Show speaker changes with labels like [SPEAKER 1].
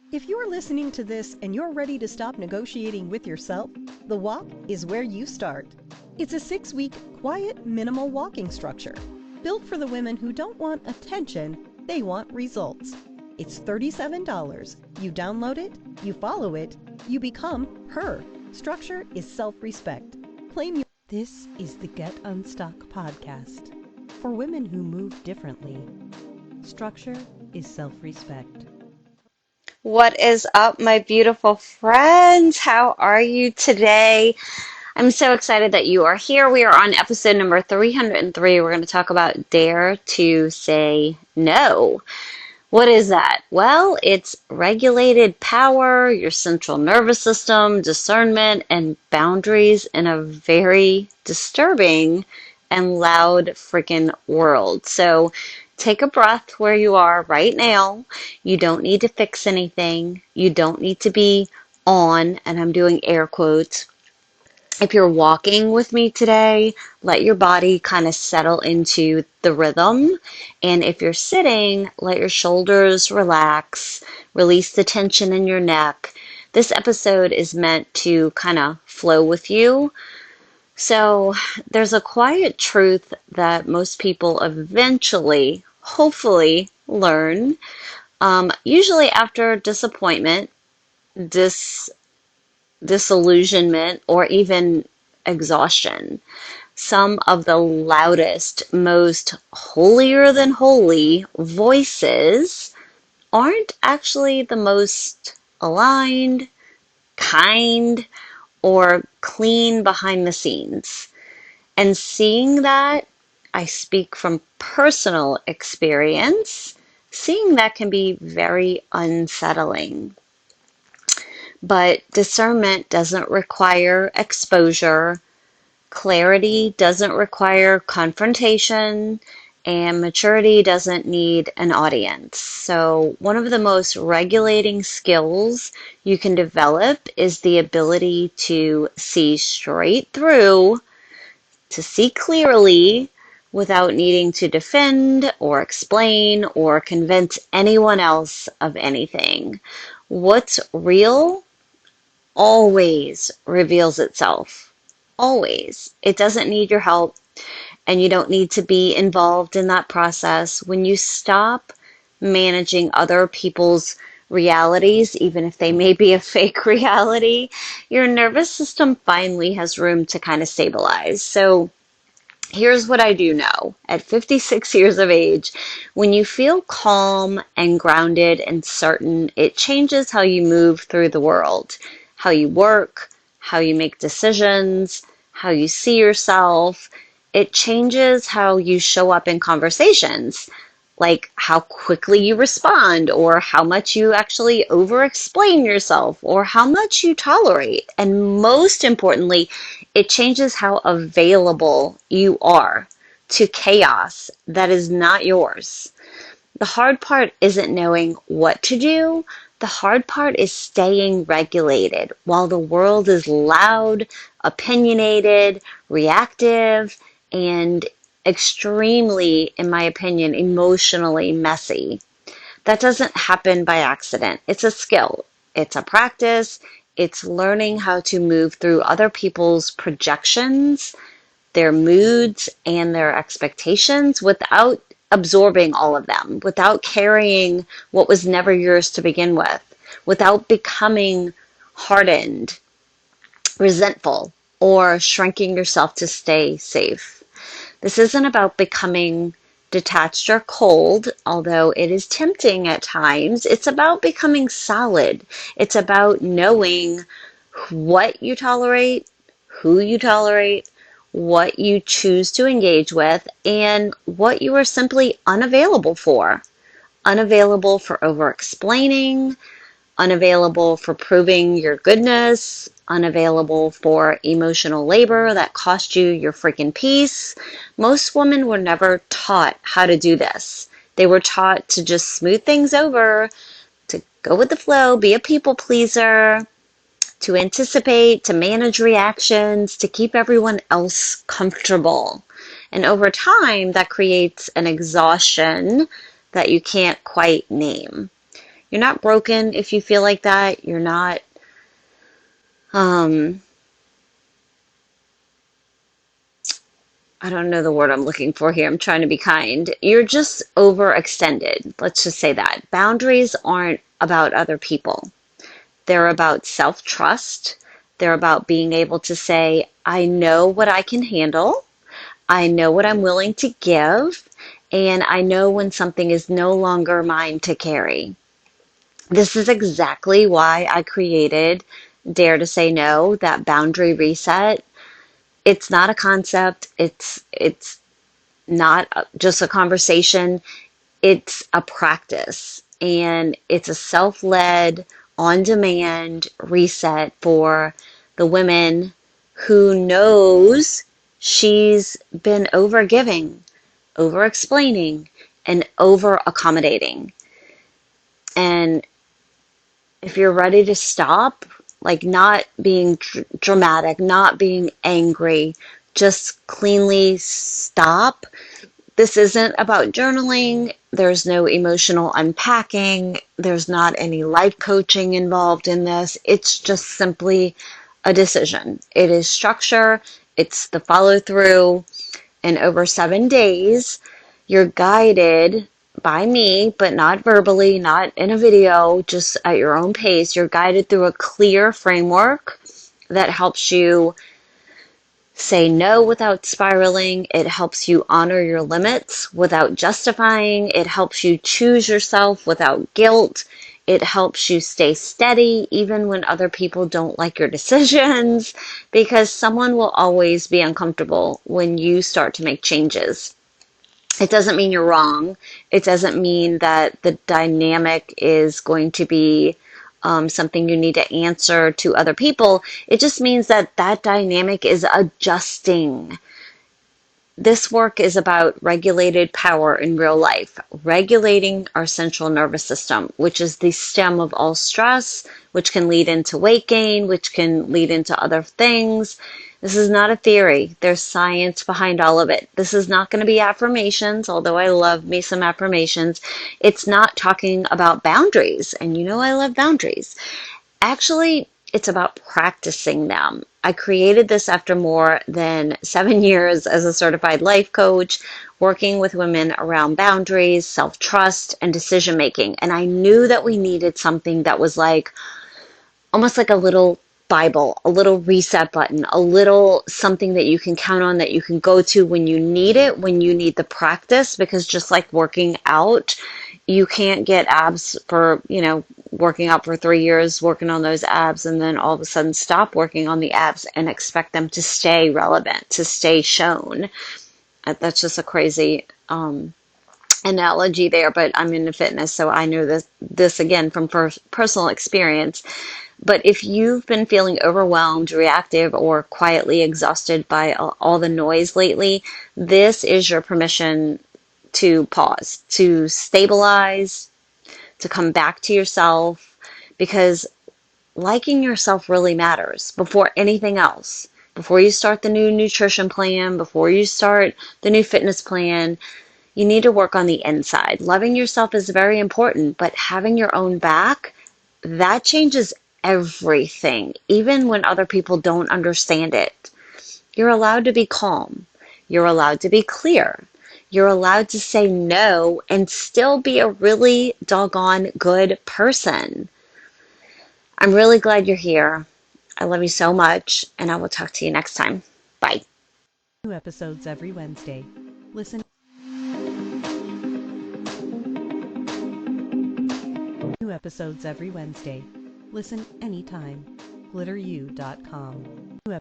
[SPEAKER 1] If you're listening to this and you're ready to stop negotiating with yourself, the walk is where you start. It's a 6-week, quiet, minimal walking structure built for the women who don't want attention, they want results. It's $37. You download it, you follow it, you become her. Structure is self-respect. Claim your... This is the Get Unstuck podcast for women who move differently. Structure is self-respect.
[SPEAKER 2] What is up, my beautiful friends? How are you today? I'm so excited that you are here. We are on episode number 303. We're going to talk about dare to say no. What is that? Well, it's regulated power, your central nervous system, discernment, and boundaries in a very disturbing and loud freaking world. So take a breath where you are right now. You don't need to fix anything. You don't need to be on, and I'm doing air quotes. If you're walking with me today, let your body kind of settle into the rhythm. And if you're sitting, let your shoulders relax, release the tension in your neck. This episode is meant to kind of flow with you. So there's a quiet truth that most people eventually, hopefully, learn. Usually after disappointment, disillusionment, or even exhaustion. Some of the loudest, most holier than holy voices aren't actually the most aligned, kind, or clean behind the scenes. And seeing that, I speak from personal experience, seeing that can be very unsettling. But discernment doesn't require exposure, clarity doesn't require confrontation, and maturity doesn't need an audience. So one of the most regulating skills you can develop is the ability to see straight through, to see clearly without needing to defend or explain or convince anyone else of anything. What's real always reveals itself. Always. It doesn't need your help, and you don't need to be involved in that process. When you stop managing other people's realities, even if they may be a fake reality, your nervous system finally has room to kind of stabilize. So here's what I do know. At 56 years of age, when you feel calm and grounded and certain, it changes how you move through the world, how you work, how you make decisions, how you see yourself. It changes how you show up in conversations, like how quickly you respond, or how much you actually over-explain yourself, or how much you tolerate. And most importantly, it changes how available you are to chaos that is not yours. The hard part isn't knowing what to do. The hard part is staying regulated while the world is loud, opinionated, reactive, and extremely, in my opinion, emotionally messy. That doesn't happen by accident. It's a skill. It's a practice. It's learning how to move through other people's projections, their moods, and their expectations without absorbing all of them, without carrying what was never yours to begin with, without becoming hardened, resentful, or shrinking yourself to stay safe. This isn't about becoming detached or cold, although it is tempting at times. It's about becoming solid. It's about knowing what you tolerate, who you tolerate, what you choose to engage with, and what you are simply unavailable for. Unavailable for over-explaining, unavailable for proving your goodness, unavailable for emotional labor that cost you your freaking peace. Most women were never taught how to do this. They were taught to just smooth things over, to go with the flow, be a people pleaser, to anticipate, to manage reactions, to keep everyone else comfortable. And over time, that creates an exhaustion that you can't quite name. You're not broken if you feel like that. You're not, um, I don't know the word I'm looking for here. I'm trying to be kind. You're just overextended. Let's just say that. Boundaries aren't about other people. They're about self-trust. They're about being able to say, I know what I can handle. I know what I'm willing to give. And I know when something is no longer mine to carry. This is exactly why I created Dare to Say No, that boundary reset. It's not a concept. It's not just a conversation. It's a practice, and it's a self-led, on-demand reset for the women who knows she's been over-giving, over-explaining, and over-accommodating. And if you're ready to stop, like not being dramatic, not being angry, just cleanly stop. This isn't about journaling. There's no emotional unpacking. There's not any life coaching involved in this. It's just simply a decision. It is structure. It's the follow through. And over 7 days, you're guided by me, but not verbally, not in a video, just at your own pace. You're guided through a clear framework that helps you say no without spiraling. It helps you honor your limits without justifying. It helps you choose yourself without guilt. It helps you stay steady even when other people don't like your decisions, because someone will always be uncomfortable when you start to make changes. It doesn't mean you're wrong. It doesn't mean that the dynamic is going to be something you need to answer to other people. It just means that that dynamic is adjusting. This work is about regulated power in real life, regulating our central nervous system, which is the stem of all stress, which can lead into weight gain, which can lead into other things. This is not a theory. There's science behind all of it. This is not going to be affirmations, although I love me some affirmations. It's not talking about boundaries, and you know I love boundaries. Actually, it's about practicing them. I created this after more than 7 years as a certified life coach, working with women around boundaries, self-trust, and decision making. And I knew that we needed something that was like almost like a little Bible, a little reset button, a little something that you can count on, that you can go to when you need it, when you need the practice. Because just like working out, you can't get abs for, working out for 3 years, working on those abs, and then all of a sudden stop working on the abs and expect them to stay relevant, to stay shown. That's just a crazy analogy there, but I'm into fitness, so I know this again from personal experience. But if you've been feeling overwhelmed, reactive, or quietly exhausted by all the noise lately, this is your permission to pause, to stabilize, to come back to yourself, because liking yourself really matters before anything else. Before you start the new nutrition plan, before you start the new fitness plan, you need to work on the inside. Loving yourself is very important, but having your own back, that changes everything, even when other people don't understand it. You're allowed to be calm. You're allowed to be clear. You're allowed to say no and still be a really doggone good person. I'm really glad you're here. I love you so much, and I will talk to you next time. Bye.
[SPEAKER 1] New episodes every Wednesday. Listen. New episodes every Wednesday. Listen anytime. glitteru.com. New